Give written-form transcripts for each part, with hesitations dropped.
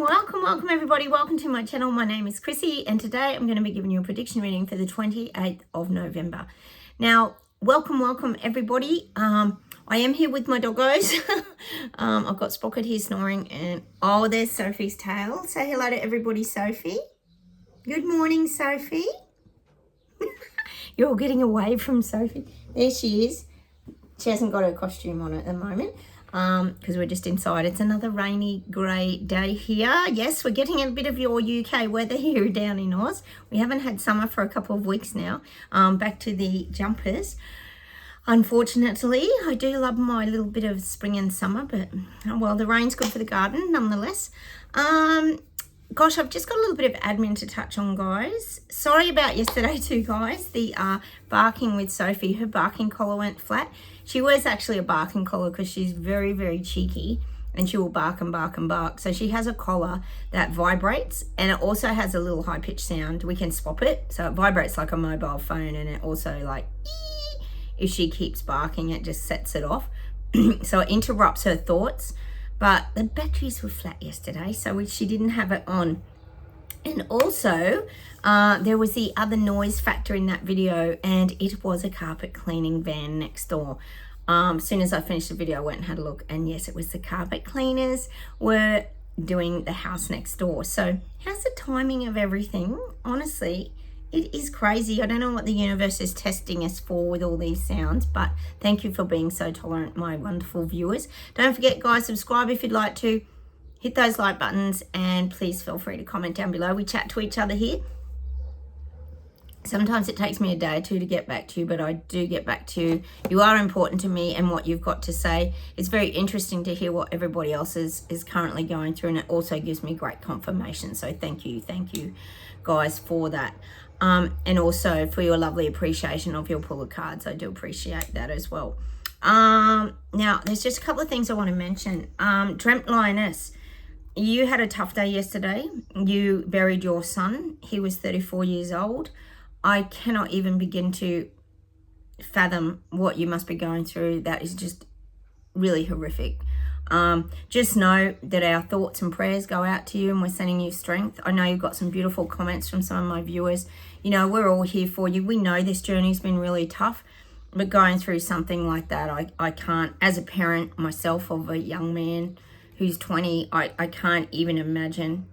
Welcome everybody. Welcome to my channel. My name is Chrissy and today I'm going to be giving you a prediction reading for the 28th of November. Now, welcome everybody. I am here with my doggos. I've got Sprocket here snoring and oh, there's Sophie's tail. Say hello to everybody, Sophie. Good morning, Sophie. You're all getting away from Sophie. There she is. She hasn't got her costume on at the moment. Because we're just inside. It's another rainy grey day here. Yes, we're getting a bit of your UK weather here down in Oz. We haven't had summer for a couple of weeks now. Back to the jumpers. Unfortunately, I do love my little bit of spring and summer, but well, the rain's good for the garden nonetheless. Gosh, I've just got a little bit of admin to touch on, guys. Sorry about yesterday too, guys. The barking with Sophie, her barking collar went flat. She wears actually a barking collar because she's very, very cheeky and she will bark and bark and bark. So she has a collar that vibrates and it also has a little high-pitched sound. We can swap it. So it vibrates like a mobile phone and it also like, ee! If she keeps barking, it just sets it off. So it interrupts her thoughts. But the batteries were flat yesterday, so she didn't have it on. And also, there was the other noise factor in that video, and it was a carpet cleaning van next door. As soon as I finished the video, I went and had a look, and yes, it was the carpet cleaners were doing the house next door. So how's the timing of everything? Honestly, it is crazy. I don't know what the universe is testing us for with all these sounds, but thank you for being so tolerant, my wonderful viewers. Don't forget, guys, subscribe if you'd like to. Hit those like buttons and please feel free to comment down below. We chat to each other here. Sometimes it takes me a day or two to get back to you, but I do get back to you. You are important to me and what you've got to say. It's very interesting to hear what everybody else is currently going through, and it also gives me great confirmation. So thank you, guys, for that. And also for your lovely appreciation of your pull of cards. I do appreciate that as well. Now, there's just a couple of things I want to mention. Dreamt Lioness. You had a tough day yesterday. You buried your son. He was 34 years old. I cannot even begin to fathom what you must be going through. That is just really horrific. Just know that our thoughts and prayers go out to you and we're sending you strength. I know you've got some beautiful comments from some of my viewers. You know, we're all here for you. We know this journey's been really tough, but going through something like that, I can't, as a parent myself of a young man who's 20, I can't even imagine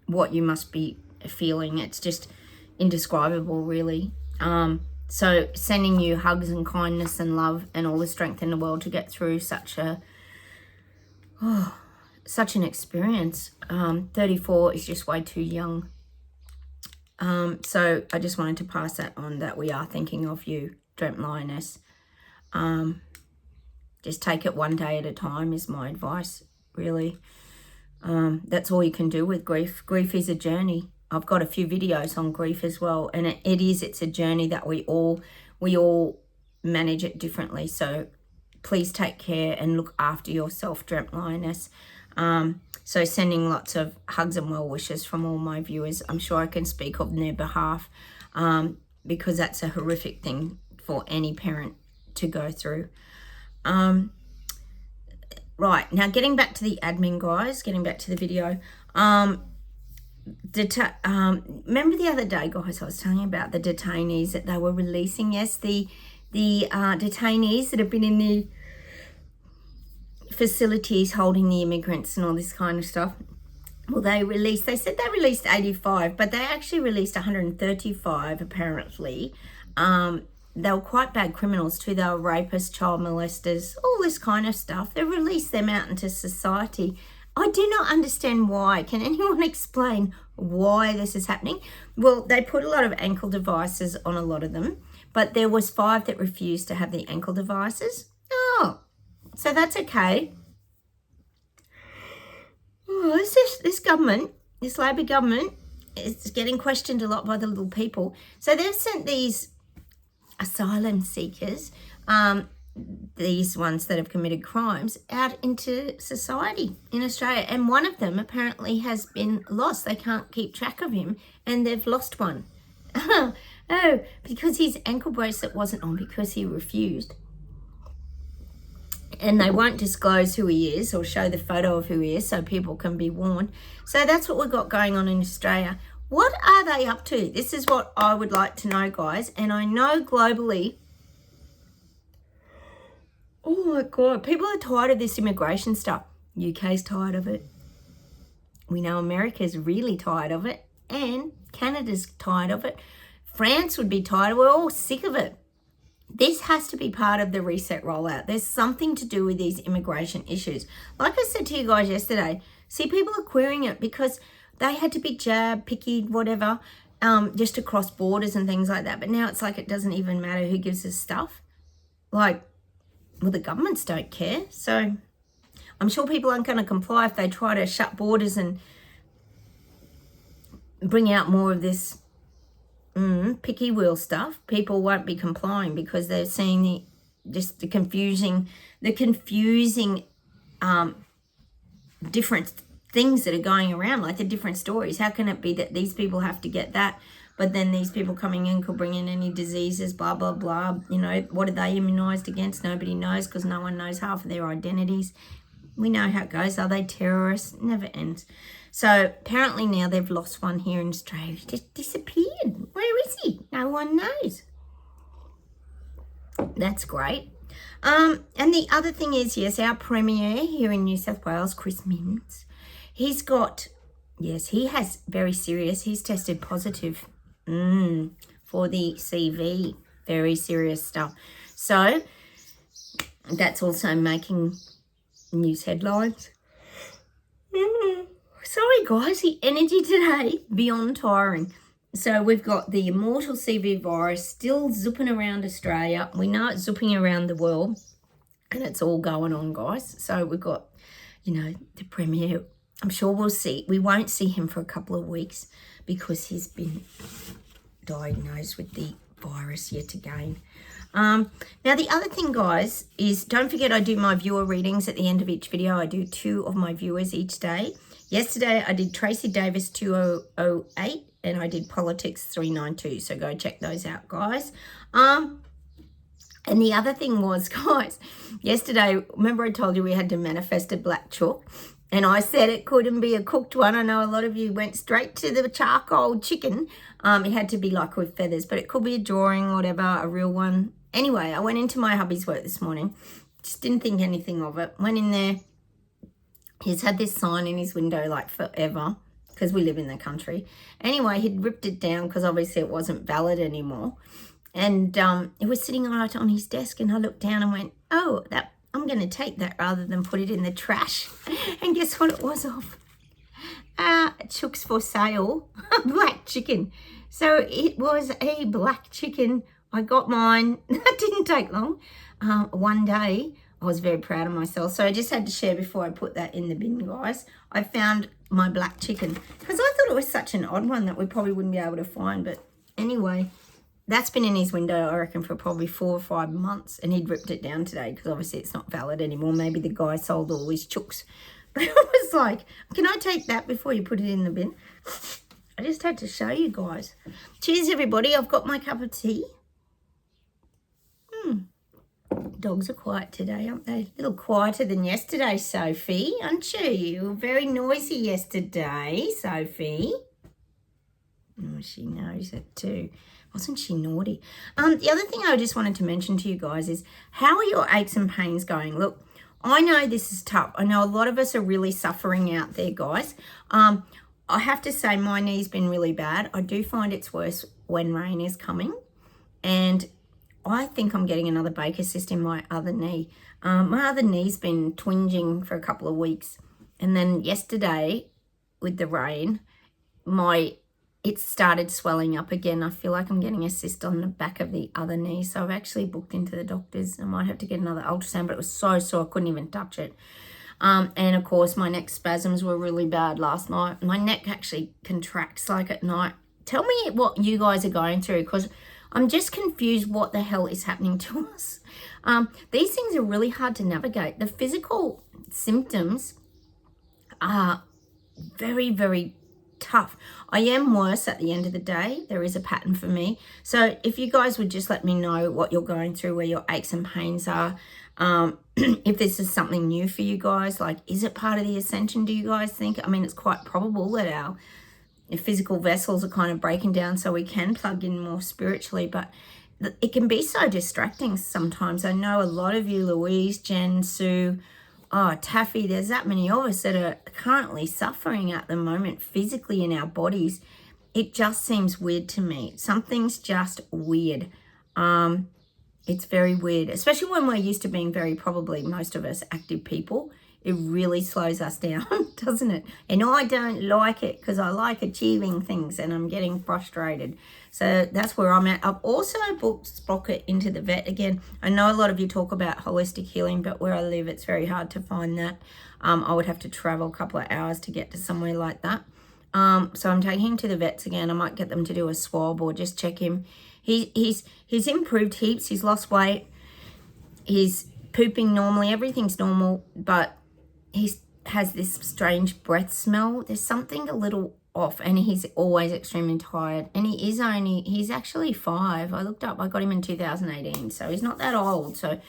what you must be feeling. It's just indescribable, really. So sending you hugs and kindness and love and all the strength in the world to get through such an experience. 34 is just way too young. So I just wanted to pass that on, that we are thinking of you, Dreamt Lioness. Just take it one day at a time is my advice, really. That's all you can do with grief. Grief is a journey. I've got a few videos on grief as well, and it's a journey that we all manage it differently. So please take care and look after yourself, Dreamt Lioness. So sending lots of hugs and well wishes from all my viewers. I'm sure I can speak on their behalf, because that's a horrific thing for any parent to go through. Right, now getting back to the admin, guys, getting back to the video. Remember the other day, guys, I was telling you about the detainees that they were releasing. Yes, the detainees that have been in the facilities holding the immigrants and all this kind of stuff. Well, they said they released 85, but they actually released 135 apparently. They were quite bad criminals too. They were rapists, child molesters, all this kind of stuff. They released them out into society. I do not understand why. Can anyone explain why this is happening? Well, they put a lot of ankle devices on a lot of them, but there was 5 that refused to have the ankle devices. Oh, so that's okay. Oh, this government, this Labor government, is getting questioned a lot by the little people. So they've sent these asylum seekers, these ones that have committed crimes, out into society in Australia, and one of them apparently has been lost. They can't keep track of him and they've lost one. Oh, because his ankle bracelet wasn't on because he refused. and they won't disclose who he is or show the photo of who he is so people can be warned. So that's what we've got going on in Australia. What are they up to? This is what I would like to know, guys. And I know globally, oh my God, people are tired of this immigration stuff. UK's tired of it. We know America's really tired of it. And Canada's tired of it. France would be tired. We're all sick of it. This has to be part of the reset rollout. There's something to do with these immigration issues. Like I said to you guys yesterday, see, people are querying it because they had to be jabbed, picky, whatever, just to cross borders and things like that. But now it's like it doesn't even matter who gives us stuff. Like, well, the governments don't care. So I'm sure people aren't going to comply if they try to shut borders and bring out more of this picky wheel stuff. People won't be complying because they're seeing the confusing different things that are going around, like the different stories. How can it be that these people have to get that, but then these people coming in could bring in any diseases, blah, blah, blah. You know, what are they immunized against? Nobody knows because no one knows half of their identities. We know how it goes. Are they terrorists? It never ends. So apparently now they've lost one here in Australia. He just disappeared. Where is he? No one knows. That's great. And the other thing is, yes, our Premier here in New South Wales, Chris Minns, he's got, yes, he has very serious, he's tested positive for the CV. Very serious stuff. So that's also making news headlines. Sorry guys, the energy today, beyond tiring. So we've got the immortal CV virus still zipping around Australia. We know it's zipping around the world and it's all going on, guys. So we've got, you know, the Premier. I'm sure we won't see him for a couple of weeks because he's been diagnosed with the virus yet again. Now, the other thing, guys, is don't forget I do my viewer readings at the end of each video. I do 2 of my viewers each day. Yesterday, I did Tracy Davis 2008 and I did Politics 392. So go check those out, guys. And the other thing was, guys, yesterday, remember I told you we had to manifest a black chook? And I said it couldn't be a cooked one. I know a lot of you went straight to the charcoal chicken. It had to be like with feathers, but it could be a drawing, whatever, a real one. Anyway, I went into my hubby's work this morning. Just didn't think anything of it. Went in there. He's had this sign in his window like forever because we live in the country. Anyway, he'd ripped it down because obviously it wasn't valid anymore. And it was sitting right on his desk and I looked down and went, oh, I'm going to take that rather than put it in the trash. And guess what it was of? Chooks for sale, black chicken. So it was a black chicken. I got mine. That didn't take long. One day, I was very proud of myself. So I just had to share before I put that in the bin, guys. I found my black chicken because I thought it was such an odd one that we probably wouldn't be able to find. But anyway, that's been in his window, I reckon, for probably 4 or 5 months. And he'd ripped it down today because obviously it's not valid anymore. Maybe the guy sold all his chooks. But I was like, can I take that before you put it in the bin? I just had to show you guys. Cheers, everybody. I've got my cup of tea. Dogs are quiet today, aren't they? A little quieter than yesterday, Sophie, aren't you? You were very noisy yesterday, Sophie. Oh, she knows it too. Wasn't she naughty? The other thing I just wanted to mention to you guys is, how are your aches and pains going? Look, I know this is tough. I know a lot of us are really suffering out there, guys. I have to say my knee's been really bad. I do find it's worse when rain is coming. And I think I'm getting another Baker cyst in my other knee. My other knee's been twinging for a couple of weeks. And then yesterday, with the rain, it started swelling up again. I feel like I'm getting a cyst on the back of the other knee. So I've actually booked into the doctors. I might have to get another ultrasound, but it was so sore I couldn't even touch it. And of course, my neck spasms were really bad last night. My neck actually contracts like at night. Tell me what you guys are going through, because I'm just confused what the hell is happening to us. These things are really hard to navigate. The physical symptoms are very, very tough. I am worse at the end of the day. There is a pattern for me. So if you guys would just let me know what you're going through, where your aches and pains are, if this is something new for you guys. Like, is it part of the ascension, do you guys think? I mean, it's quite probable that our physical vessels are kind of breaking down so we can plug in more spiritually, but it can be so distracting sometimes. I know a lot of you, Louise, Jen, Sue, Taffy, there's that many of us that are currently suffering at the moment physically in our bodies. It just seems weird to me. Something's just weird. It's very weird, especially when we're used to being very, probably most of us, active people. It really slows us down, doesn't it? And I don't like it because I like achieving things and I'm getting frustrated. So that's where I'm at. I've also booked Sprocket into the vet again. I know a lot of you talk about holistic healing, but where I live, it's very hard to find that. I would have to travel a couple of hours to get to somewhere like that. So I'm taking him to the vets again. I might get them to do a swab or just check him. He's improved heaps. He's lost weight. He's pooping normally. Everything's normal, but he has this strange breath smell. There's something a little off, and he's always extremely tired. And he's actually 5. I looked up, I got him in 2018, so he's not that old. So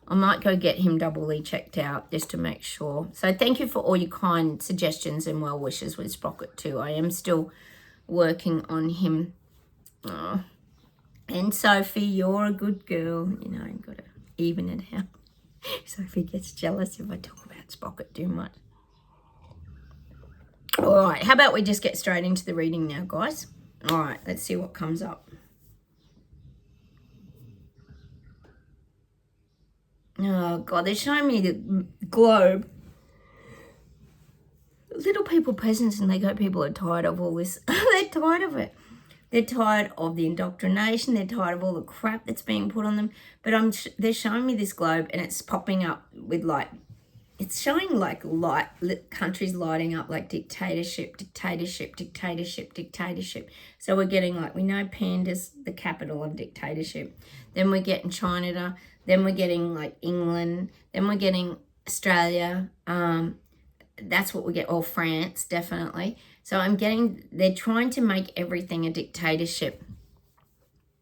I might go get him doubly checked out just to make sure. So thank you for all your kind suggestions and well wishes with Sprocket too. I am still working on him. Oh. And Sophie, you're a good girl. You know, you've got to even it out. Sophie gets jealous if I talk about Sprocket too much. All right, how about we just get straight into the reading now, guys? All right, let's see what comes up. Oh, God, they're showing me the globe. Little people presents and they go, people are tired of all this. They're tired of it. They're tired of the indoctrination. They're tired of all the crap that's being put on them. But they're showing me this globe and it's popping up with like, it's showing like countries lighting up like dictatorship. So we're getting like, we know Panda's the capital of dictatorship. Then we're getting China. Then we're getting like England. Then we're getting Australia. That's what we get. Or France, definitely. So they're trying to make everything a dictatorship.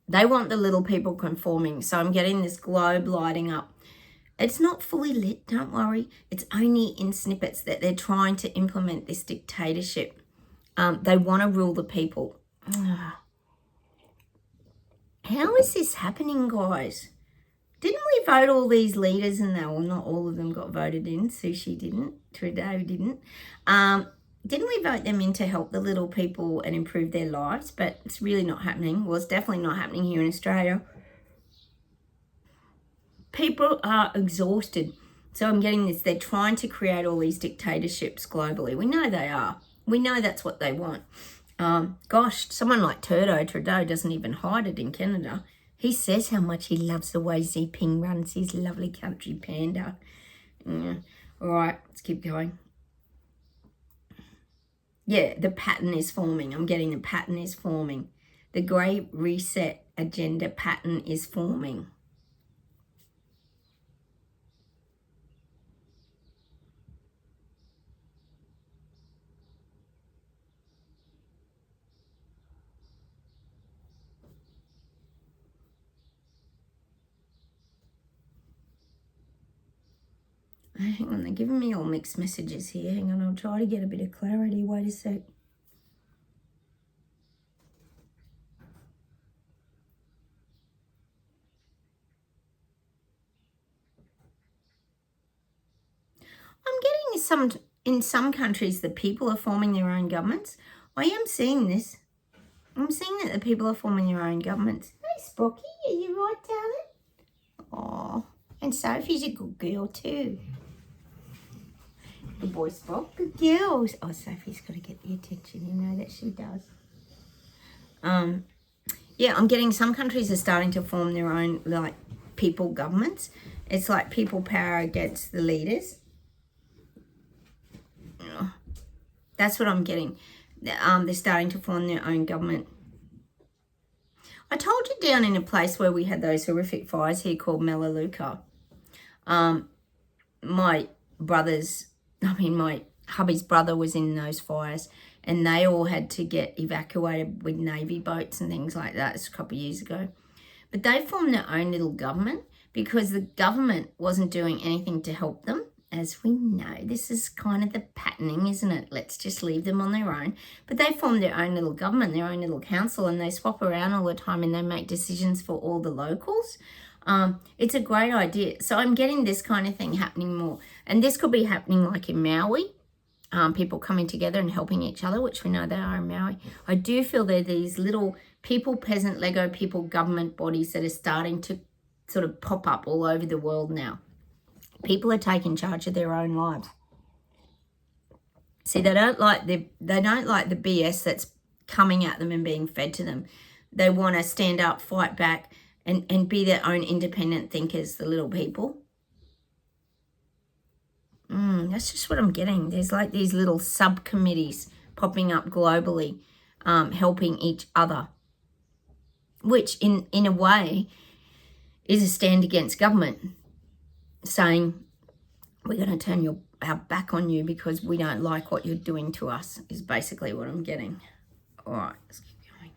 They want the little people conforming. So I'm getting this globe lighting up. It's not fully lit, don't worry. It's only in snippets that they're trying to implement this dictatorship. They want to rule the people. How is this happening, guys? Didn't we vote all these leaders and not all of them got voted in? Sushi didn't. Trudeau didn't. Didn't we vote them in to help the little people and improve their lives? But it's really not happening. Well, it's definitely not happening here in Australia. People are exhausted. So I'm getting this. They're trying to create all these dictatorships globally. We know they are. We know that's what they want. Gosh, someone like Trudeau doesn't even hide it in Canada. He says how much he loves the way Xi runs his lovely country, Panda. Yeah. All right, let's keep going. Yeah, the pattern is forming. I'm getting the pattern is forming. The Great Reset agenda pattern is forming. Hang on, they're giving me all mixed messages here. Hang on, I'll try to get a bit of clarity. Wait a sec. I'm getting in some countries, the people are forming their own governments. I am seeing this. I'm seeing that the people are forming their own governments. Hey, Sprocky, are you right, darling? Oh, and Sophie's a good girl too. Good boy, Spock. Good girls. Oh, Sophie's got to get the attention. You know that she does. Yeah, I'm getting some countries are starting to form their own, like, people governments. It's like people power against the leaders. That's what I'm getting. They're starting to form their own government. I told you down in a place where we had those horrific fires here called Melaleuca. My hubby's brother was in those fires and they all had to get evacuated with Navy boats and things like that. It's a couple of years ago. But they formed their own little government, because the government wasn't doing anything to help them. As we know, this is kind of the patterning, isn't it? Let's just leave them on their own. But they form their own little government, their own little council, and they swap around all the time and they make decisions for all the locals. It's a great idea. So I'm getting this kind of thing happening more. And this could be happening like in Maui, people coming together and helping each other, which we know they are in Maui. I do feel they're these little people, peasant, Lego people, government bodies that are starting to sort of pop up all over the world now. People are taking charge of their own lives. See, they don't like the BS that's coming at them and being fed to them. They want to stand up, fight back, and be their own independent thinkers, the little people. That's just what I'm getting. There's like these little subcommittees popping up globally, helping each other, which in a way is a stand against government, saying we're going to turn our back on you because we don't like what you're doing to us, is basically what I'm getting. All right, let's keep going.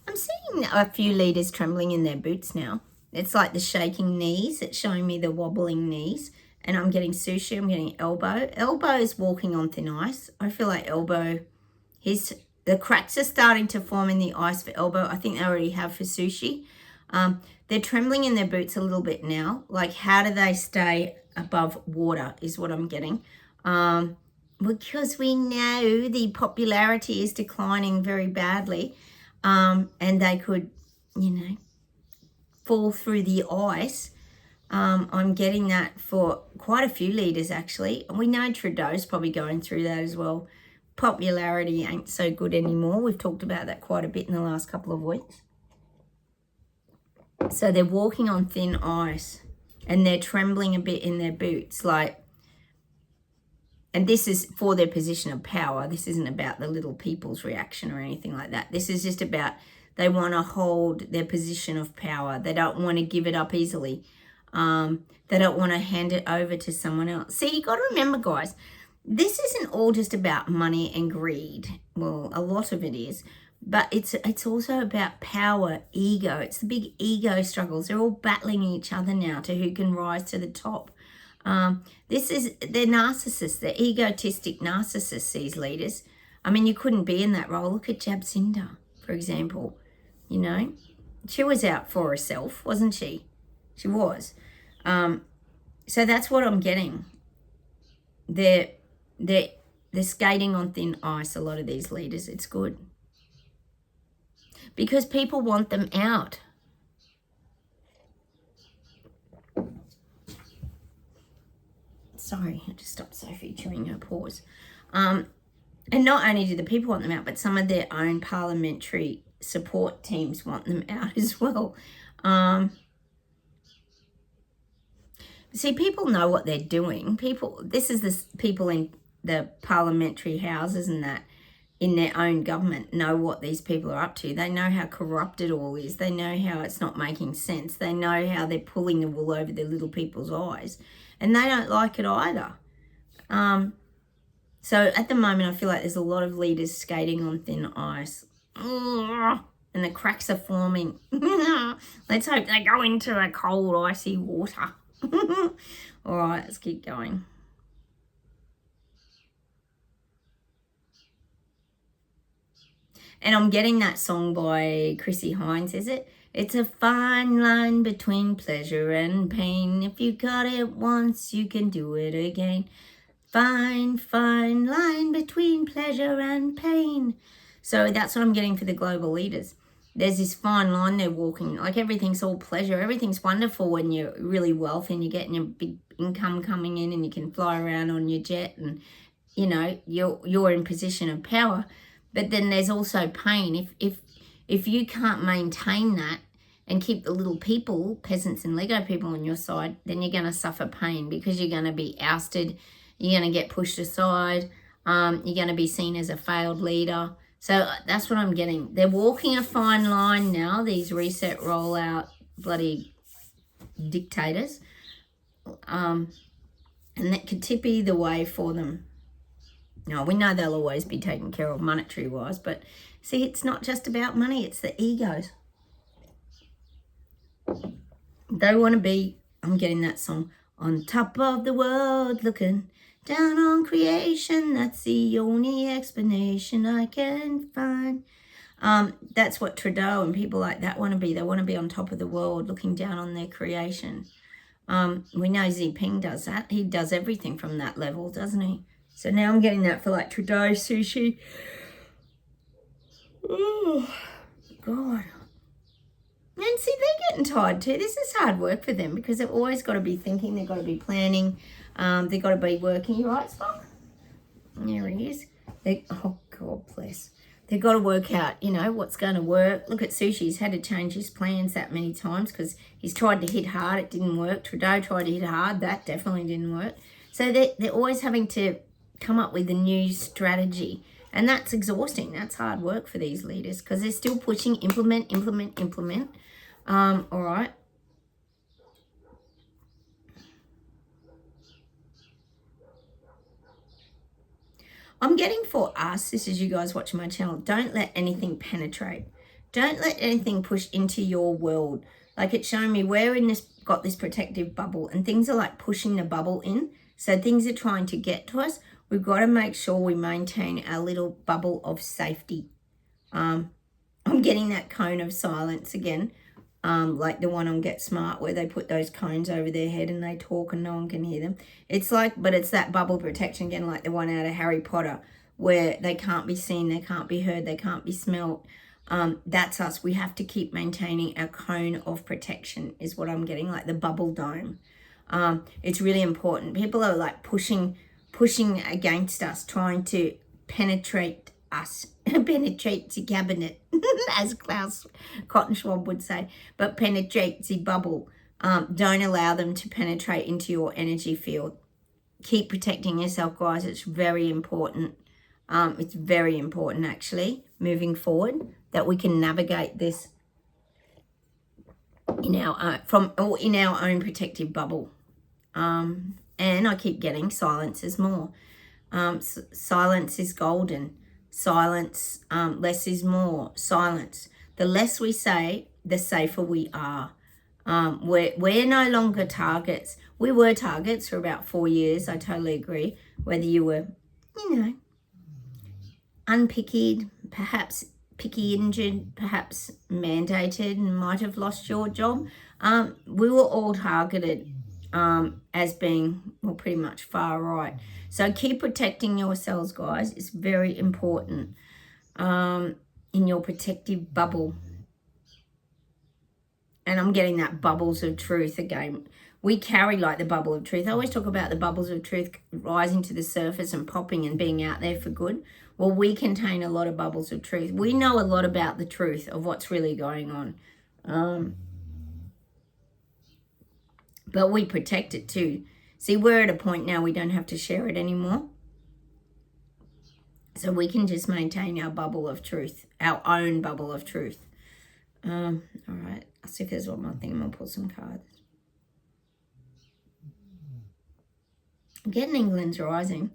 I'm seeing a few leaders trembling in their boots now. It's like the shaking knees. It's showing me the wobbling knees. And I'm getting sushi. I'm getting elbow. Elbow is walking on thin ice. I feel like elbow, the cracks are starting to form in the ice for elbow. I think they already have for sushi. They're trembling in their boots a little bit now. Like, how do they stay above water is what I'm getting. Because we know the popularity is declining very badly. And they could, fall through the ice. I'm getting that for quite a few leaders, actually. We know Trudeau's probably going through that as well. Popularity ain't so good anymore. We've talked about that quite a bit in the last couple of weeks. So they're walking on thin ice and they're trembling a bit in their boots. And this is for their position of power. This isn't about the little people's reaction or anything like that. This is just about they want to hold their position of power. They don't want to give it up easily. They don't want to hand it over to someone else. See, you got to remember, guys, this isn't all just about money and greed. Well, a lot of it is. But it's also about power, ego. It's the big ego struggles. They're all battling each other now to who can rise to the top. They're narcissists. They're egotistic narcissists, these leaders. I mean, you couldn't be in that role. Look at Jacinda, for example. She was out for herself, wasn't she? She was. So that's what I'm getting. They're skating on thin ice, a lot of these leaders. It's good. Because people want them out. Sorry, I just stopped Sophie chewing her paws. And not only do the people want them out, but some of their own parliamentary support teams want them out as well. See, people know what they're doing. This is the people in the parliamentary houses and that in their own government know what these people are up to. They know how corrupt it all is. They know how it's not making sense. They know how they're pulling the wool over their little people's eyes. And they don't like it either. So at the moment, I feel like there's a lot of leaders skating on thin ice. And the cracks are forming. Let's hope they go into a cold, icy water. All right, let's keep going. And I'm getting that song by Chrissy Hines, is it? It's a fine line between pleasure and pain. If you got it once, you can do it again. Fine, fine line between pleasure and pain. So that's what I'm getting for the global leaders. There's this fine line they're walking. Like, everything's all pleasure. Everything's wonderful when you're really wealthy and you're getting a big income coming in and you can fly around on your jet and, you're in position of power. But then there's also pain. If you can't maintain that and keep the little people, peasants and Lego people on your side, then you're going to suffer pain because you're going to be ousted. You're going to get pushed aside. You're going to be seen as a failed leader. So that's what I'm getting. They're walking a fine line now, these reset, rollout, bloody dictators. And that could tip either way for them. Now, we know they'll always be taken care of monetary-wise, but see, it's not just about money, it's the egos. They want to be, I'm getting that song, on top of the world, looking down on creation. That's the only explanation I can find. That's what Trudeau and people like that want to be. They want to be on top of the world, looking down on their creation. We know Xi Jinping does that. He does everything from that level, doesn't he? So now I'm getting that for like Trudeau, sushi. Oh, God. And see, they're getting tired too. This is hard work for them because they've always got to be thinking. They've got to be planning. They've got to be working. You right, Spock? There he is. Oh, God bless. They've got to work out, you know, what's going to work. Look at Sushi. He's had to change his plans that many times because he's tried to hit hard. It didn't work. Trudeau tried to hit hard. That definitely didn't work. So they're always having to come up with a new strategy. And that's exhausting. That's hard work for these leaders because they're still pushing implement. All right. I'm getting for us, this is you guys watching my channel, don't let anything penetrate. Don't let anything push into your world. Like it's showing me we're in this, got this protective bubble and things are like pushing the bubble in. So things are trying to get to us. We've got to make sure we maintain our little bubble of safety. I'm getting that cone of silence again. Like the one on Get Smart where they put those cones over their head and they talk and no one can hear them. It's like, but it's that bubble protection again, like the one out of Harry Potter where they can't be seen, they can't be heard, they can't be smelt. That's us. We have to keep maintaining our cone of protection is what I'm getting, like the bubble dome. It's really important. People are like pushing against us, trying to penetrate us, penetrate the cabinet, as Klaus Cotton-Schwab would say, but penetrate the bubble. Don't allow them to penetrate into your energy field. Keep protecting yourself, guys. It's very important. It's very important, actually, moving forward, that we can navigate this in our own protective bubble. And I keep getting silence is more. Silence is golden. Silence, less is more. Silence. The less we say, the safer we are. We're no longer targets. We were targets for about 4 years. I totally agree. Whether you were, you know, unpickied, perhaps picky injured, perhaps mandated and might have lost your job. We were all targeted as being, well, pretty much far right. So keep protecting yourselves, guys. It's very important in your protective bubble. And I'm getting that bubbles of truth again. We carry like the bubble of truth. I always talk about the bubbles of truth rising to the surface and popping and being out there for good. Well, we contain a lot of bubbles of truth. We know a lot about the truth of what's really going on. But we protect it too. See, we're at a point now we don't have to share it anymore. So we can just maintain our bubble of truth, our own bubble of truth. All right, I'll see if there's one more thing. I'm going to pull some cards. I'm getting England's rising.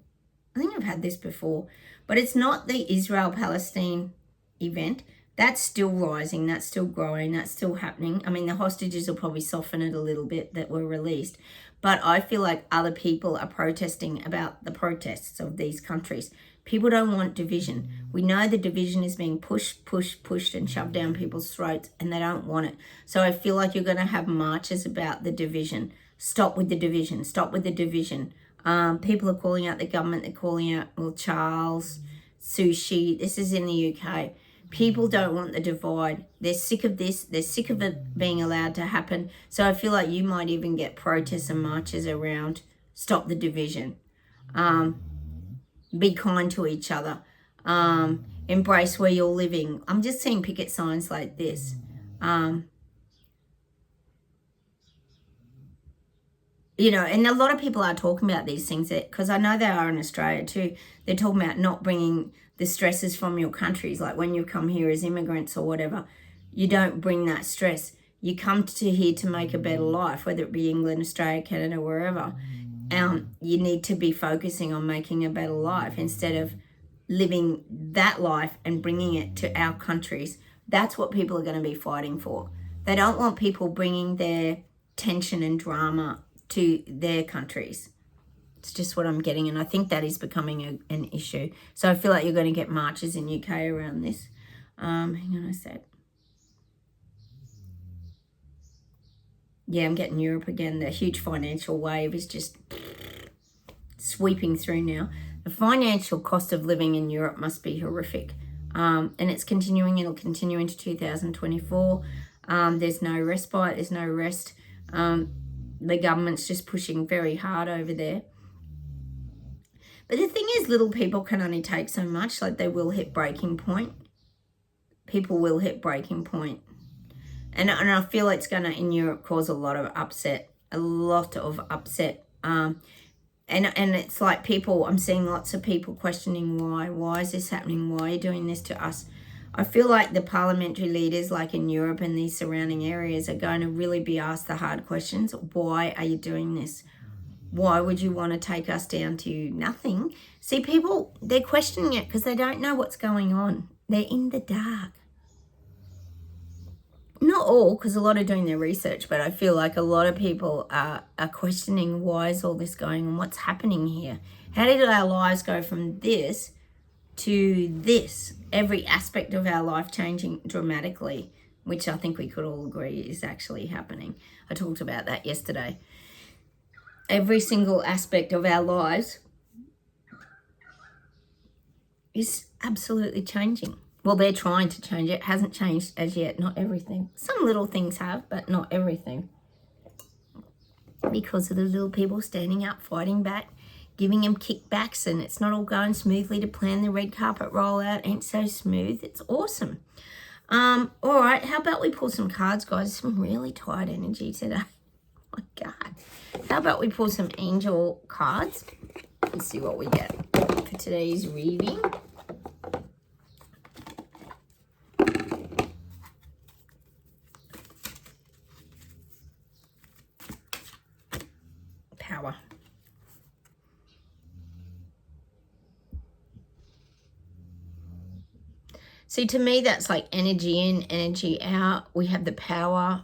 I think I've had this before, but it's not the Israel-Palestine event. That's still rising, that's still growing, that's still happening. I mean, the hostages will probably soften it a little bit that were released. But I feel like other people are protesting about the protests of these countries. People don't want division. We know the division is being pushed and shoved down people's throats and they don't want it. So I feel like you're going to have marches about the division. Stop with the division. Stop with the division. People are calling out the government. They're calling out, well, Charles, Sushi. This is in the UK. People don't want the divide. They're sick of this. They're sick of it being allowed to happen. So I feel like you might even get protests and marches around stop the division. Be kind to each other. Embrace where you're living. I'm just seeing picket signs like this. You know, and a lot of people are talking about these things because I know they are in Australia too. They're talking about not bringing the stresses from your countries. Like when you come here as immigrants or whatever, you don't bring that stress. You come to here to make a better life, whether it be England, Australia, Canada, wherever. you need to be focusing on making a better life instead of living that life and bringing it to our countries. That's what people are going to be fighting for. They don't want people bringing their tension and drama to their countries. It's just what I'm getting, and I think that is becoming an issue. So I feel like you're going to get marches in UK around this. Hang on a sec. Yeah, I'm getting Europe again. The huge financial wave is just sweeping through now. The financial cost of living in Europe must be horrific. And it's continuing. It'll continue into 2024. There's no respite. There's no rest. The government's just pushing very hard over there. But the thing is, little people can only take so much. Like, they will hit breaking point. People will hit breaking point. And I feel it's going to, in Europe, cause a lot of upset. And it's like people, I'm seeing lots of people questioning why is this happening? Why are you doing this to us? I feel like the parliamentary leaders, like in Europe and these surrounding areas, are going to really be asked the hard questions. Why are you doing this? Why would you want to take us down to nothing? See, people, they're questioning it because they don't know what's going on. They're in the dark. Not all, because a lot are doing their research, but I feel like a lot of people are questioning, why is all this going on? What's happening here? How did our lives go from this to this? Every aspect of our life changing dramatically, which I think we could all agree is actually happening. I talked about that yesterday. Every single aspect of our lives is absolutely changing. Well, they're trying to change it. It hasn't changed as yet, not everything. Some little things have, but not everything. Because of the little people standing up, fighting back, giving them kickbacks, and it's not all going smoothly to plan the red carpet rollout. Ain't so smooth. It's awesome. All right, how about we pull some cards, guys? Some really tired energy today. Oh my God. How about we pull some angel cards and see what we get for today's reading. Power. See, to me, that's like energy in, energy out. We have the power.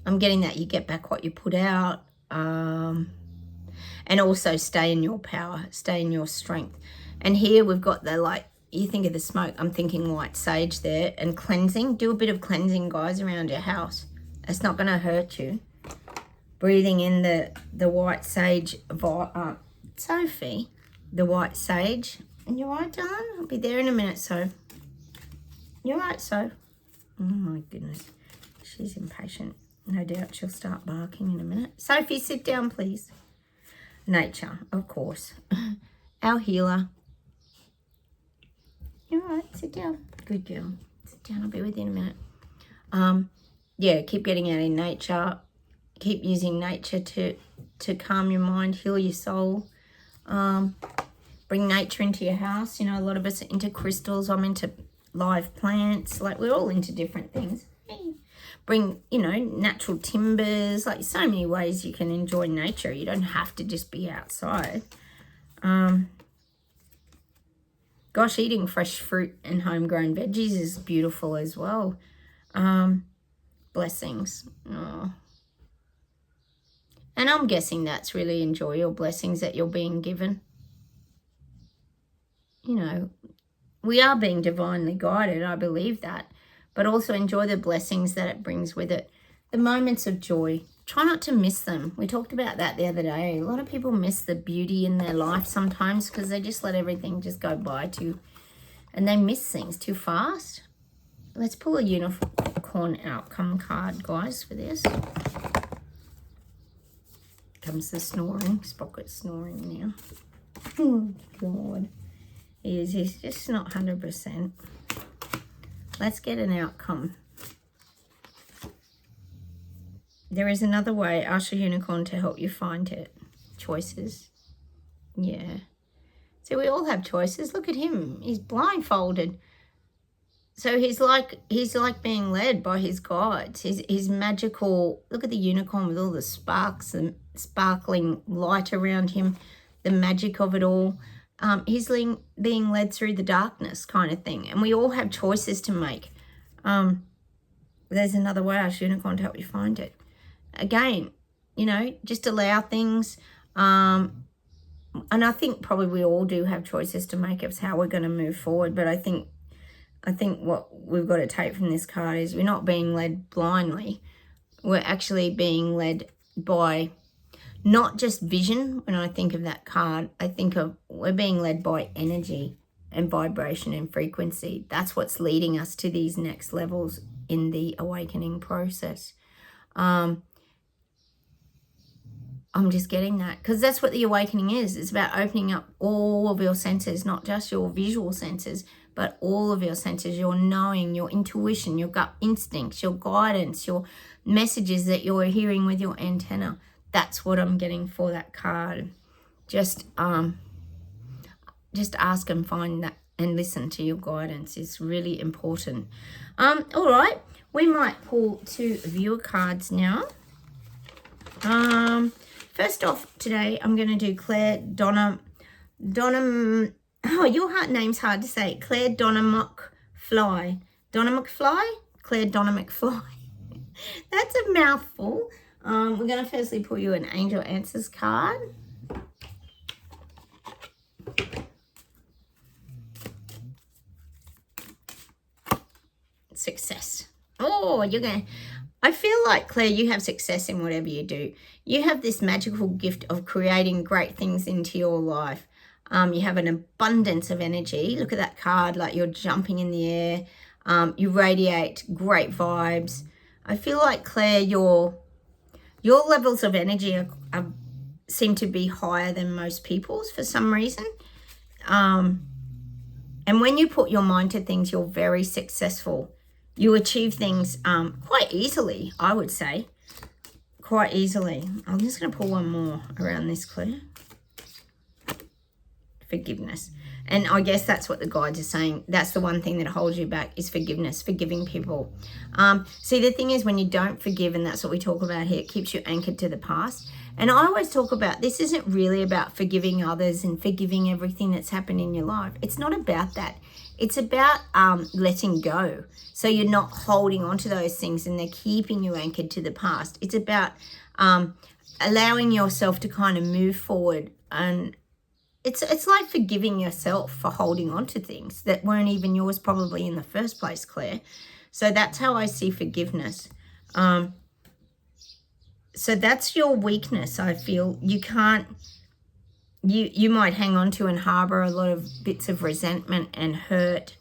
I'm getting that you get back what you put out. And also stay in your power, stay in your strength. And here we've got the, like, you think of the smoke, I'm thinking white sage there, and cleansing. Do a bit of cleansing, guys, around your house. It's not going to hurt you. Breathing in the white sage, Sophie, the white sage. And you're right, darling? I'll be there in a minute, so. You're right, so. Oh, my goodness. She's impatient. No doubt she'll start barking in a minute. Sophie, sit down, please. Nature, of course. Our healer. You're right, sit down. Good girl. Sit down, I'll be with you in a minute. Yeah, keep getting out in nature. Keep using nature to calm your mind, heal your soul. Bring nature into your house. You know, a lot of us are into crystals. I'm into live plants. Like, we're all into different things. Bring, you know, natural timbers. Like, so many ways you can enjoy nature. You don't have to just be outside. Gosh, eating fresh fruit and homegrown veggies is beautiful as well. Blessings. Oh. And I'm guessing that's really enjoy your blessings that you're being given. You know, we are being divinely guided. I believe that. But also enjoy the blessings that it brings with it. The moments of joy. Try not to miss them. We talked about that the other day. A lot of people miss the beauty in their life sometimes because they just let everything just go by and they miss things too fast. Let's pull a unicorn outcome card, guys, for this. Comes the snoring. Spocket's snoring now. Oh, God. He's just not 100%. Let's get an outcome. There is another way. Ask your unicorn to help you find it. Choices. Yeah. See, we all have choices. Look at him. He's blindfolded. So he's like being led by his guides. His magical. Look at the unicorn with all the sparks and sparkling light around him, the magic of it all. He's being led through the darkness, kind of thing. And we all have choices to make. There's another way, Ash Unicorn, to help you find it. Again, you know, just allow things. And I think probably we all do have choices to make of how we're going to move forward. But I think what we've got to take from this card is we're not being led blindly. We're actually being led by not just vision. When I think of that card, I think of we're being led by energy and vibration and frequency. That's what's leading us to these next levels in the awakening process. I'm just getting that because that's what the awakening is. It's about opening up all of your senses, not just your visual senses, but all of your senses, your knowing, your intuition, your gut instincts, your guidance, your messages that you're hearing with your antenna. That's what I'm getting for that card. Just ask and find that and listen to your guidance is really important. All right, we might pull 2 viewer cards now. First off today, I'm going to do Claire Donna, oh, your name's hard to say. Claire Donna McFly. Donna McFly? Claire Donna McFly. That's a mouthful. We're going to firstly pull you an Angel Answers card. Success. Oh, you're going to... I feel like, Claire, you have success in whatever you do. You have this magical gift of creating great things into your life. You have an abundance of energy. Look at that card, like you're jumping in the air. You radiate great vibes. I feel like, Claire, your levels of energy seem to be higher than most people's for some reason. And when you put your mind to things, you're very successful. You achieve things quite easily, I would say. Quite easily. I'm just going to pull one more around this, Claire. Forgiveness. And I guess that's what the guides are saying. That's the one thing that holds you back is forgiveness, forgiving people. See, the thing is when you don't forgive, and that's what we talk about here, it keeps you anchored to the past. And I always talk about this isn't really about forgiving others and forgiving everything that's happened in your life. It's not about that. It's about letting go. So you're not holding on to those things and they're keeping you anchored to the past. It's about allowing yourself to kind of move forward. And it's like forgiving yourself for holding on to things that weren't even yours probably in the first place, Claire. So that's how I see forgiveness. So that's your weakness, I feel. You can't... You might hang on to and harbor a lot of bits of resentment and hurt,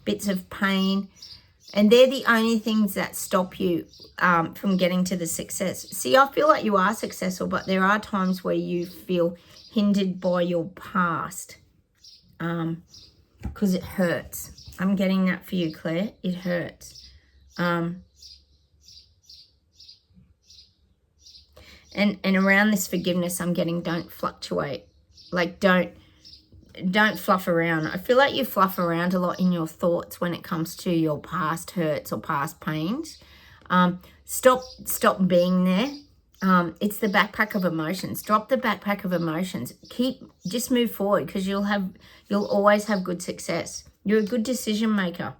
bits of pain. And they're the only things that stop you from getting to the success. See, I feel like you are successful, but there are times where you feel hindered by your past because it hurts. I'm getting that for you, Claire. It hurts. And around this forgiveness, I'm getting don't fluctuate. Like don't fluff around. I feel like you fluff around a lot in your thoughts when it comes to your past hurts or past pains. Stop being there. It's the backpack of emotions. Drop the backpack of emotions. Just move forward because you'll always have good success. You're a good decision maker.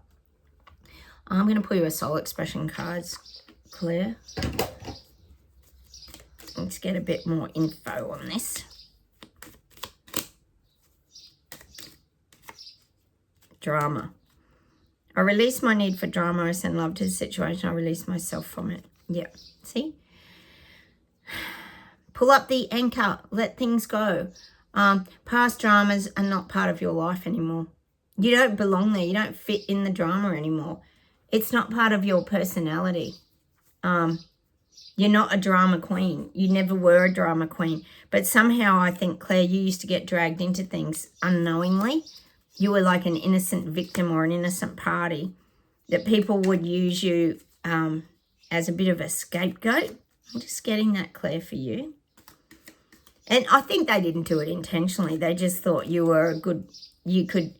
I'm going to pull you a soul expression cards, Claire. Let's get a bit more info on this. Drama. I release my need for drama. I send love to the situation. I release myself from it. Yep. See? Pull up the anchor. Let things go. Past dramas are not part of your life anymore. You don't belong there. You don't fit in the drama anymore. It's not part of your personality. You're not a drama queen. You never were a drama queen. But somehow I think, Claire, you used to get dragged into things unknowingly. You were like an innocent victim or an innocent party that people would use you as a bit of a scapegoat. I'm just getting that, Claire, for you. And I think they didn't do it intentionally. They just thought you were you could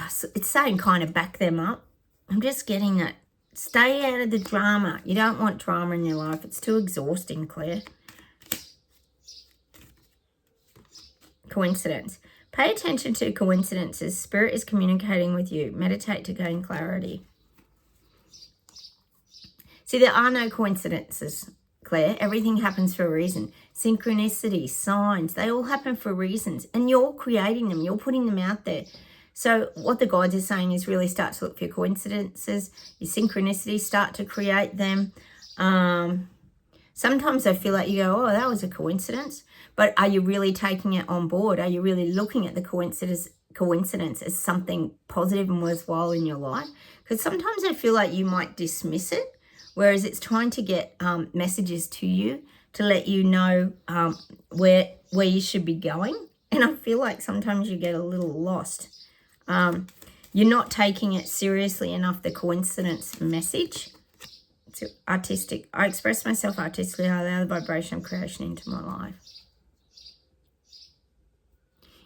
So it's saying kind of back them up. I'm just getting that. Stay out of the drama. You don't want drama in your life. It's too exhausting, Claire. Coincidence. Pay attention to coincidences. Spirit is communicating with you. Meditate to gain clarity. See, there are no coincidences, Claire. Everything happens for a reason. Synchronicity, signs, they all happen for reasons. And you're creating them. You're putting them out there. So what the guides are saying is really start to look for your coincidences, your synchronicities, start to create them. Sometimes I feel like you go, oh, that was a coincidence. But are you really taking it on board? Are you really looking at the coincidence as something positive and worthwhile in your life? Because sometimes I feel like you might dismiss it, whereas it's trying to get messages to you to let you know where you should be going. And I feel like sometimes you get a little lost. You're not taking it seriously enough, the coincidence message. It's artistic. I express myself artistically. I allow the vibration of creation into my life.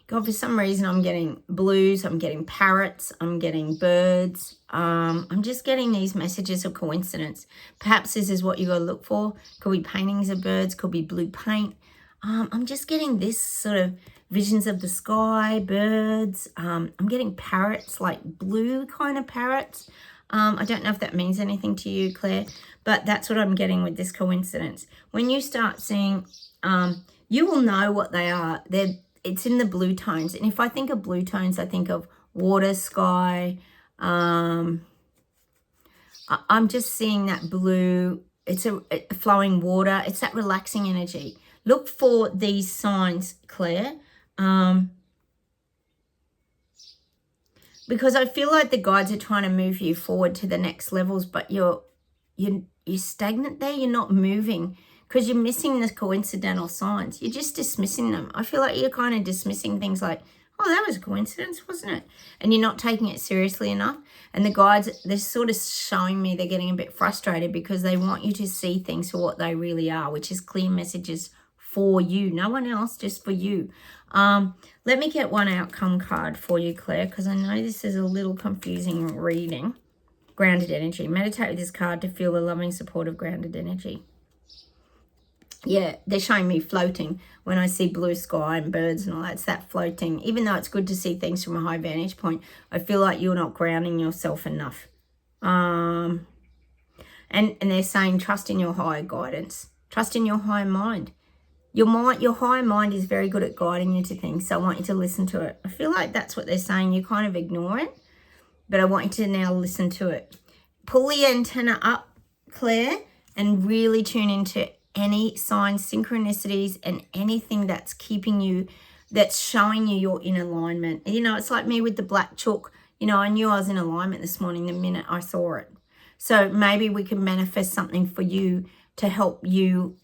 God, for some reason I'm getting blues, I'm getting parrots, I'm getting birds. I'm just getting these messages of coincidence. Perhaps this is what you got to look for. Could be paintings of birds, could be blue paint. I'm just getting this sort of visions of the sky, birds. I'm getting parrots, like blue kind of parrots. I don't know if that means anything to you, Claire, but that's what I'm getting with this coincidence. When you start seeing, you will know what they are. It's in the blue tones. And if I think of blue tones, I think of water, sky. I'm just seeing that blue. It's a flowing water. It's that relaxing energy. Look for these signs, Claire. Because I feel like the guides are trying to move you forward to the next levels, but you're stagnant there. You're not moving because you're missing the coincidental signs. You're just dismissing them. I feel like you're kind of dismissing things like, oh, that was a coincidence, wasn't it? And you're not taking it seriously enough. And the guides, they're sort of showing me they're getting a bit frustrated because they want you to see things for what they really are, which is clear messages for you. No one else, just for you. Let me get one outcome card for you, Claire, because I know this is a little confusing reading. Grounded energy. Meditate with this card to feel the loving support of grounded energy. Yeah, they're showing me floating. When I see blue sky and birds and all that, it's that floating. Even though it's good to see things from a high vantage point, I feel like you're not grounding yourself enough. And they're saying trust in your higher guidance. Trust in your higher mind. Your higher mind is very good at guiding you to things, so I want you to listen to it. I feel like that's what they're saying. You kind of ignore it, but I want you to now listen to it. Pull the antenna up, Claire, and really tune into any signs, synchronicities, and anything that's keeping you, that's showing you you're in alignment. You know, it's like me with the black chalk. You know, I knew I was in alignment this morning the minute I saw it. So maybe we can manifest something for you to help you.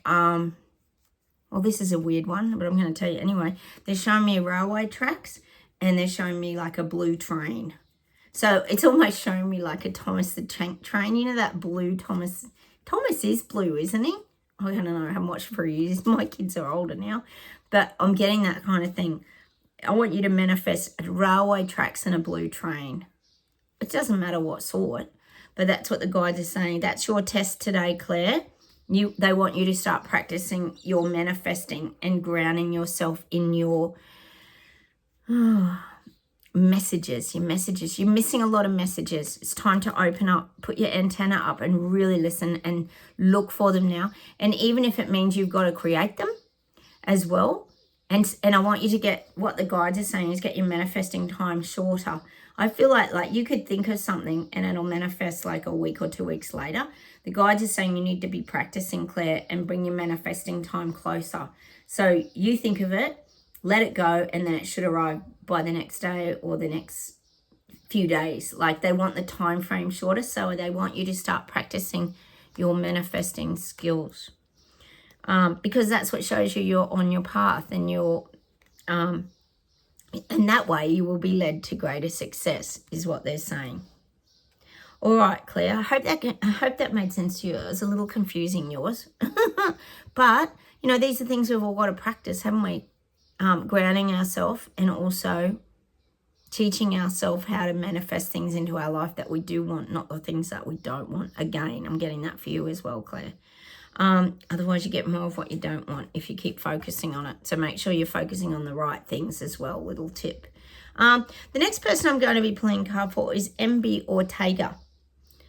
Well, this is a weird one, but I'm going to tell you anyway. They're showing me railway tracks and they're showing me like a blue train. So it's almost showing me like a Thomas the Tank Train. You know that blue Thomas? Thomas is blue, isn't he? I don't know. I haven't watched for years. My kids are older now. But I'm getting that kind of thing. I want you to manifest railway tracks and a blue train. It doesn't matter what sort, but that's what the guides are saying. That's your test today, Claire. They want you to start practicing your manifesting and grounding yourself in your messages. You're missing a lot of messages. It's time to open up, put your antenna up and really listen and look for them now. And even if it means you've got to create them as well. And I want you to get, what the guides are saying is get your manifesting time shorter. I feel like you could think of something and it'll manifest like a week or 2 weeks later. The guides are saying you need to be practicing, Claire, and bring your manifesting time closer. So you think of it, let it go, and then it should arrive by the next day or the next few days. Like they want the time frame shorter, so they want you to start practicing your manifesting skills. Because that's what shows you you're on your path and you're, and that way you will be led to greater success is what they're saying. All right, Claire, I hope that made sense to you. It was a little confusing, yours. But, you know, these are things we've all got to practice, haven't we? Grounding ourselves and also teaching ourselves how to manifest things into our life that we do want, not the things that we don't want. Again, I'm getting that for you as well, Claire. Otherwise you get more of what you don't want if you keep focusing on it. So make sure you're focusing on the right things as well. Little tip. The next person I'm going to be playing card for is MB Ortega,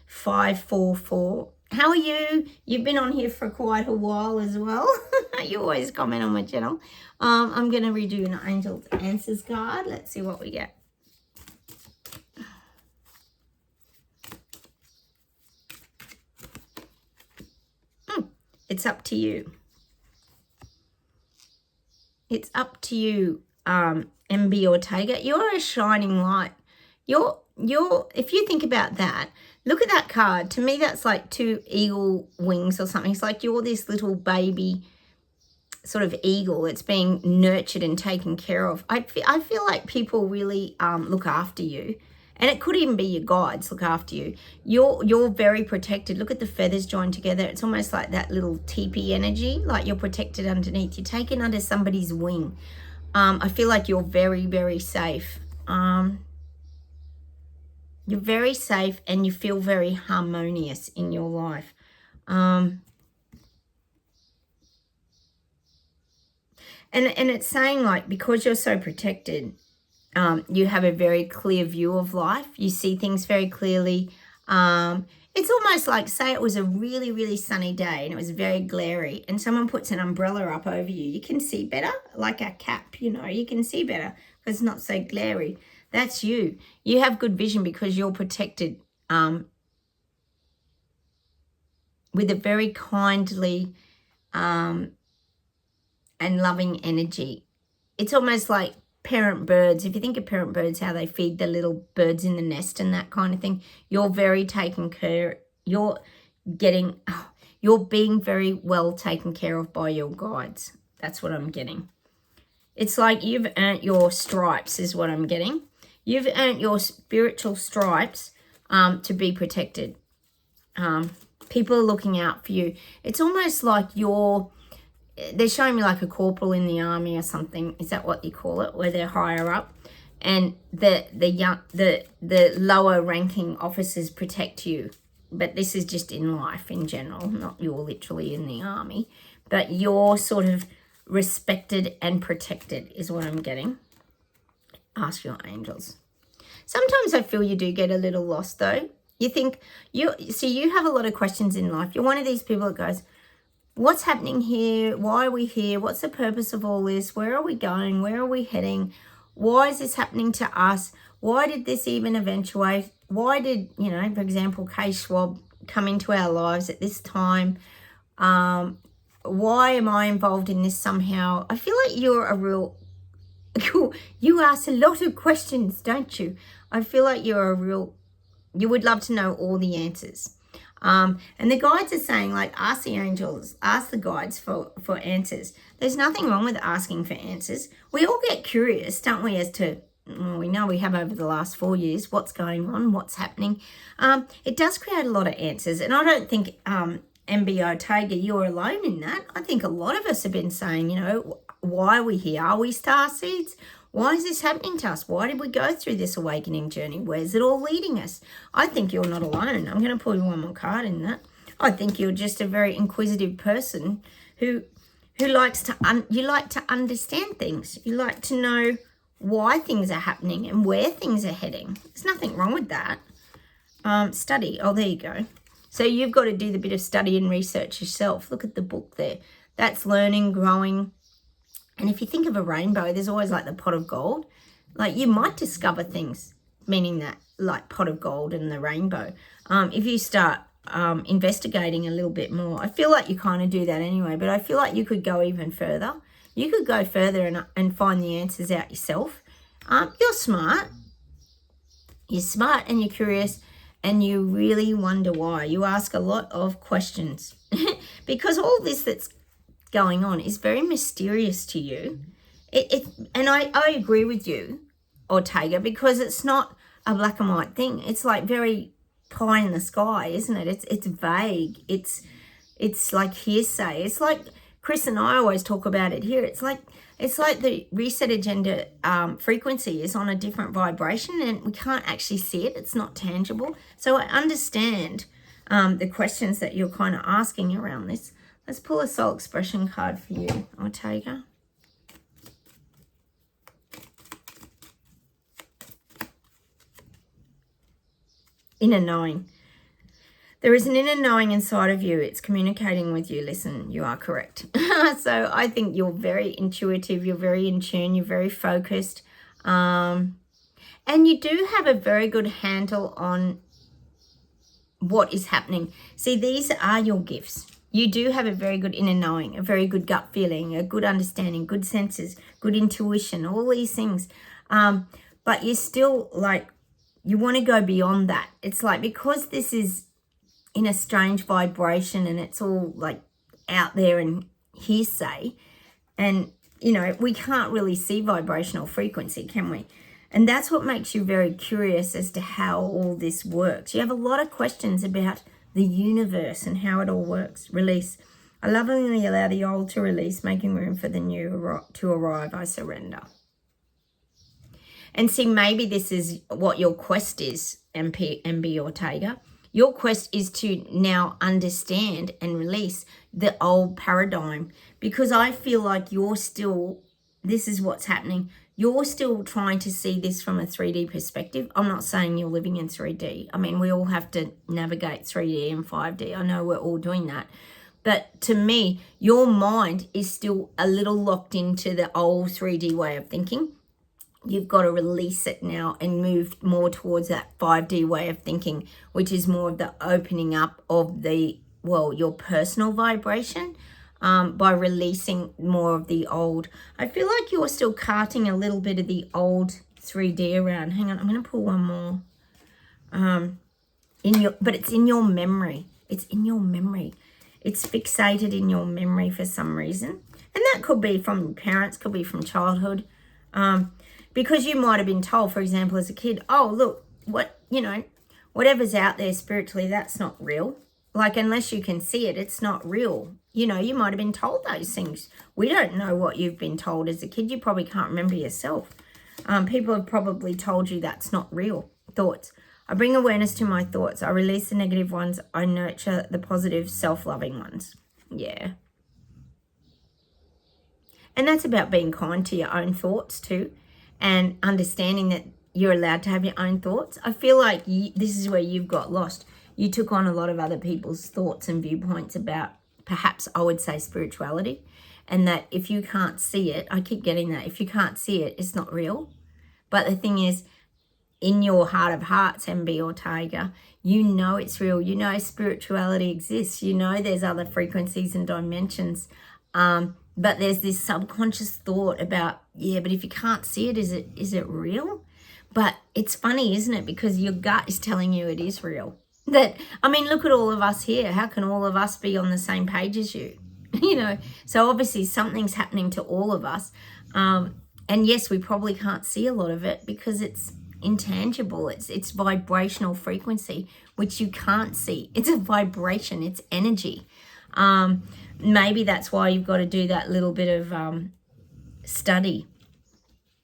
544. How are you? You've been on here for quite a while as well. You always comment on my channel. I'm going to redo an Angel Answers card. Let's see what we get. It's up to you. It's up to you, MB Ortega. You're a shining light. You're if you think about that, look at that card. To me, that's like 2 eagle wings or something. It's like you're this little baby sort of eagle that's being nurtured and taken care of. I feel like people really look after you. And it could even be your guides look after you. You're very protected. Look at the feathers joined together. It's almost like that little teepee energy, like you're protected underneath. You're taken under somebody's wing. I feel like you're very, very safe. You're very safe and you feel very harmonious in your life. And it's saying, like, because you're so protected, you have a very clear view of life. You see things very clearly. It's almost like, say it was a really, really sunny day and it was very glary and someone puts an umbrella up over you. You can see better, like a cap, you know, you can see better because it's not so glary. That's you. You have good vision because you're protected with a very kindly and loving energy. It's almost like parent birds. If you think of parent birds, how they feed the little birds in the nest and that kind of thing, you're very taken care. You're being very well taken care of by your guides. That's what I'm getting. It's like you've earned your stripes is what I'm getting. You've earned your spiritual stripes to be protected. People are looking out for you. It's almost like they're showing me like a corporal in the army or something. Is that what you call it? Where they're higher up, and the lower ranking officers protect you. But this is just in life in general, not you're literally in the army, but you're sort of respected and protected is what I'm getting. Ask your angels. Sometimes I feel you do get a little lost though. You think you have a lot of questions in life. You're one of these people that goes, what's happening here? Why are we here? What's the purpose of all this? Where are we going? Where are we heading? Why is this happening to us? Why did this even eventuate? Why did, for example, Kay Schwab come into our lives at this time? Why am I involved in this somehow? I feel like you ask a lot of questions, don't you? I feel like you would love to know all the answers. And the guides are saying, like, ask the angels, ask the guides for answers. There's nothing wrong with asking for answers. We all get curious, don't we, as to, we know we have over the last 4 years, what's going on, what's happening. It does create a lot of answers. And I don't think, MB Ortega, you're alone in that. I think a lot of us have been saying, why are we here? Are we starseeds? Why is this happening to us? Why did we go through this awakening journey? Where's it all leading us? I think you're not alone. I'm going to pull you one more card in that. I think you're just a very inquisitive person who likes to understand things. You like to know why things are happening and where things are heading. There's nothing wrong with that. Study. Oh, there you go. So you've got to do the bit of study and research yourself. Look at the book there. That's learning, growing. And if you think of a rainbow, there's always like the pot of gold. Like you might discover things, meaning that like pot of gold and the rainbow. If you start investigating a little bit more, I feel like you kind of do that anyway, but I feel like you could go even further. You could go further and find the answers out yourself. You're smart. You're smart and you're curious and you really wonder why. You ask a lot of questions because all this that's going on is very mysterious to you. And I agree with you, Ortega, because it's not a black and white thing. It's like very pie in the sky, isn't it? It's vague. It's like hearsay. It's like Chris and I always talk about it here. It's like the reset agenda frequency is on a different vibration, and we can't actually see it. It's not tangible. So I understand the questions that you're kind of asking around this. Let's pull a soul expression card for you, Ortega. Inner knowing. There is an inner knowing inside of you. It's communicating with you. Listen, you are correct. So I think you're very intuitive. You're very in tune. You're very focused. And you do have a very good handle on what is happening. See, these are your gifts. You do have a very good inner knowing, a very good gut feeling, a good understanding, good senses, good intuition, all these things. But you're still like, you want to go beyond that. It's like, because this is in a strange vibration and it's all like out there and hearsay, and you know, we can't really see vibrational frequency, can we? And that's what makes you very curious as to how all this works. You have a lot of questions about the universe and how it all works. Release. I lovingly allow the old to release, making room for the new to arrive. I surrender. And see, maybe this is what your quest is, MB Ortega. Your quest is to now understand and release the old paradigm, because I feel like you're still, this is what's happening. You're still trying to see this from a 3D perspective. I'm not saying you're living in 3D. I mean, we all have to navigate 3D and 5D. I know we're all doing that. But to me, your mind is still a little locked into the old 3D way of thinking. You've got to release it now and move more towards that 5D way of thinking, which is more of the opening up of the, well, your personal vibration, by releasing more of the old. I feel like you're still carting a little bit of the old 3D around. Hang on, I'm going to pull one more. But it's in your memory. It's in your memory. It's fixated in your memory for some reason. And that could be from your parents, could be from childhood. Because you might have been told, for example, as a kid, oh, look, whatever's out there spiritually, that's not real. Like, unless you can see it, it's not real. You know, you might have been told those things. We don't know what you've been told as a kid. You probably can't remember yourself. People have probably told you that's not real. Thoughts. I bring awareness to my thoughts. I release the negative ones. I nurture the positive, self-loving ones. Yeah. And that's about being kind to your own thoughts too, and understanding that you're allowed to have your own thoughts. I feel like this is where you've got lost. You took on a lot of other people's thoughts and viewpoints about, perhaps I would say, spirituality, and that if you can't see it, I keep getting that, if you can't see it, it's not real. But the thing is, in your heart of hearts, MB Ortega, you know it's real. You know spirituality exists. You know there's other frequencies and dimensions. But there's this subconscious thought about, yeah, but if you can't see it, is it real? But it's funny, isn't it? Because your gut is telling you it is real. That, I mean, look at all of us here. How can all of us be on the same page as you? You know, so obviously something's happening to all of us. And yes, we probably can't see a lot of it because it's intangible. It's vibrational frequency, which you can't see. It's a vibration. It's energy. Maybe that's why you've got to do that little bit of study,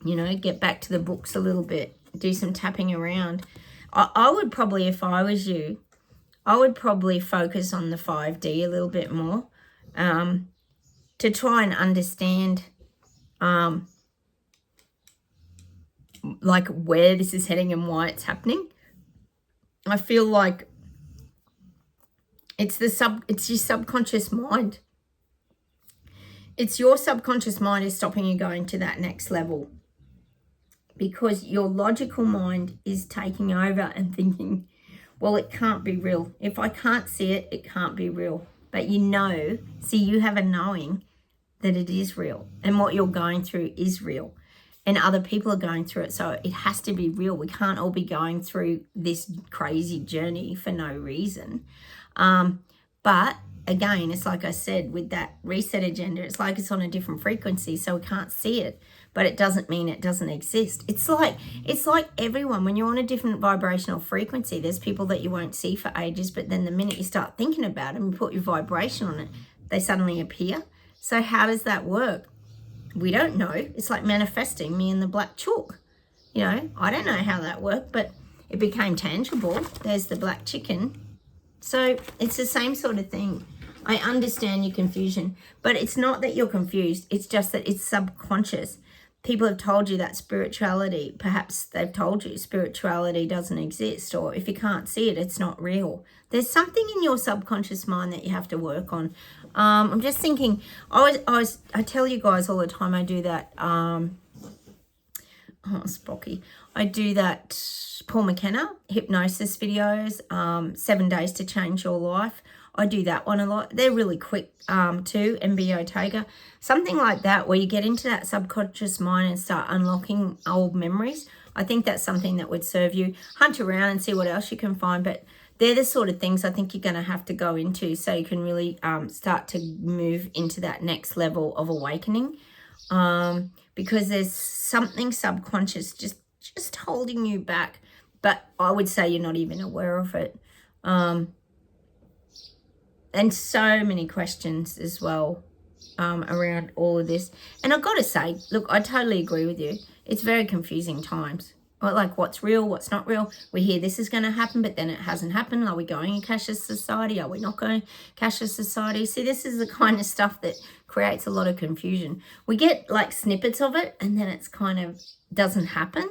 you know, get back to the books a little bit, do some tapping around. I would probably, if I was you, I would probably focus on the 5D a little bit more, to try and understand like where this is heading and why it's happening. I feel like it's your subconscious mind. It's your subconscious mind is stopping you going to that next level, because your logical mind is taking over and thinking, well, it can't be real. If I can't see it, it can't be real. But you know, see, you have a knowing that it is real, and what you're going through is real, and other people are going through it. So it has to be real. We can't all be going through this crazy journey for no reason. But again, it's like I said, with that reset agenda, it's like it's on a different frequency, so we can't see it, but it doesn't mean it doesn't exist. It's like everyone, when you're on a different vibrational frequency, there's people that you won't see for ages, but then the minute you start thinking about them, you put your vibration on it, they suddenly appear. So how does that work? We don't know. It's like manifesting, me and the black chalk. You know, I don't know how that worked, but it became tangible. There's the black chicken. So it's the same sort of thing. I understand your confusion, but it's not that you're confused. It's just that it's subconscious. People have told you that spirituality, perhaps they've told you spirituality doesn't exist, or if you can't see it, it's not real. There's something in your subconscious mind that you have to work on. I'm just thinking, I tell you guys all the time, I do that, Spocky. I do that Paul McKenna hypnosis videos, 7 days to change your life. I do that one a lot. They're really quick too, MBO Tager. Something like that where you get into that subconscious mind and start unlocking old memories. I think that's something that would serve you. Hunt around and see what else you can find. But they're the sort of things I think you're going to have to go into so you can really start to move into that next level of awakening. Because there's something subconscious just holding you back. But I would say you're not even aware of it. And so many questions as well around all of this. And I've got to say, look, I totally agree with you. It's very confusing times. Like what's real, what's not real. We hear this is going to happen, but then it hasn't happened. Are we going in cashless society? Are we not going cashless society? See, this is the kind of stuff that creates a lot of confusion. We get like snippets of it and then it's kind of doesn't happen.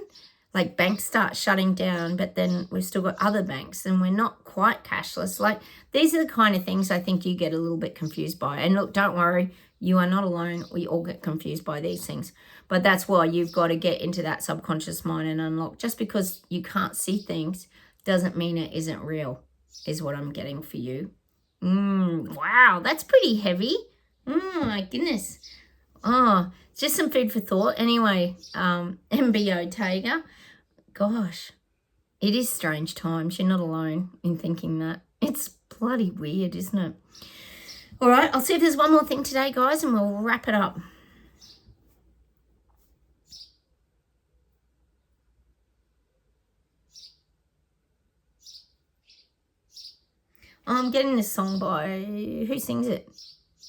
Like banks start shutting down, but then we've still got other banks and we're not quite cashless. Like these are the kind of things I think you get a little bit confused by. And look, don't worry, you are not alone. We all get confused by these things. But that's why you've got to get into that subconscious mind and unlock. Just because you can't see things doesn't mean it isn't real, is what I'm getting for you. Wow, that's pretty heavy. My goodness. Oh, just some food for thought. Anyway, MBO Tager. Gosh, it is strange times. You're not alone in thinking that. It's bloody weird, isn't it? All right, I'll see if there's one more thing today, guys, and we'll wrap it up. I'm getting this song by, who sings it?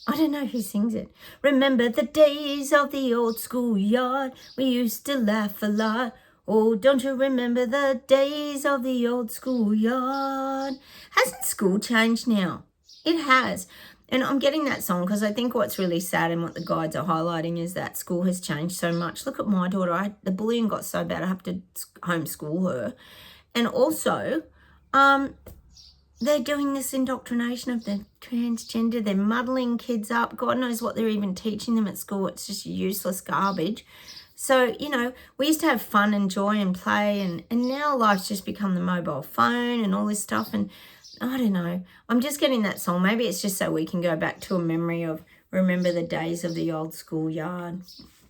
I don't know who sings it. Remember the days of the old schoolyard. We used to laugh a lot. Oh, don't you remember the days of the old schoolyard? Hasn't school changed now? It has. And I'm getting that song because I think what's really sad and what the guides are highlighting is that school has changed so much. Look at my daughter. The bullying got so bad I have to homeschool her. And also, they're doing this indoctrination of the transgender. They're muddling kids up. God knows what they're even teaching them at school. It's just useless garbage. So, you know, we used to have fun and joy and play, and now life's just become the mobile phone and all this stuff. And I don't know. I'm just getting that song. Maybe it's just so we can go back to a memory of remember the days of the old schoolyard.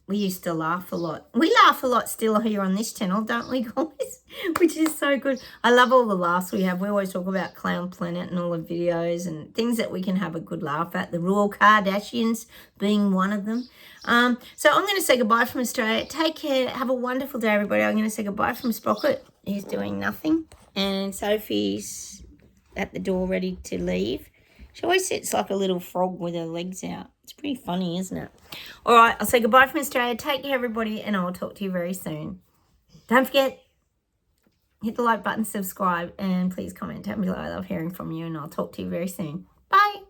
We used to laugh a lot. We laugh a lot still here on this channel, don't we, guys? Which is so good. I love all the laughs we have. We always talk about Clown Planet and all the videos and things that we can have a good laugh at. The Royal Kardashians being one of them. So I'm going to say goodbye from Australia. Take care. Have a wonderful day, everybody. I'm going to say goodbye from Sprocket. He's doing nothing. And Sophie's at the door ready to leave. She always sits like a little frog with her legs out. It's pretty funny, isn't it? All right, I'll say goodbye from Australia. Take care, everybody, and I'll talk to you very soon. Don't forget, hit the like button, subscribe, and please comment down below. I love hearing from you, and I'll talk to you very soon. Bye.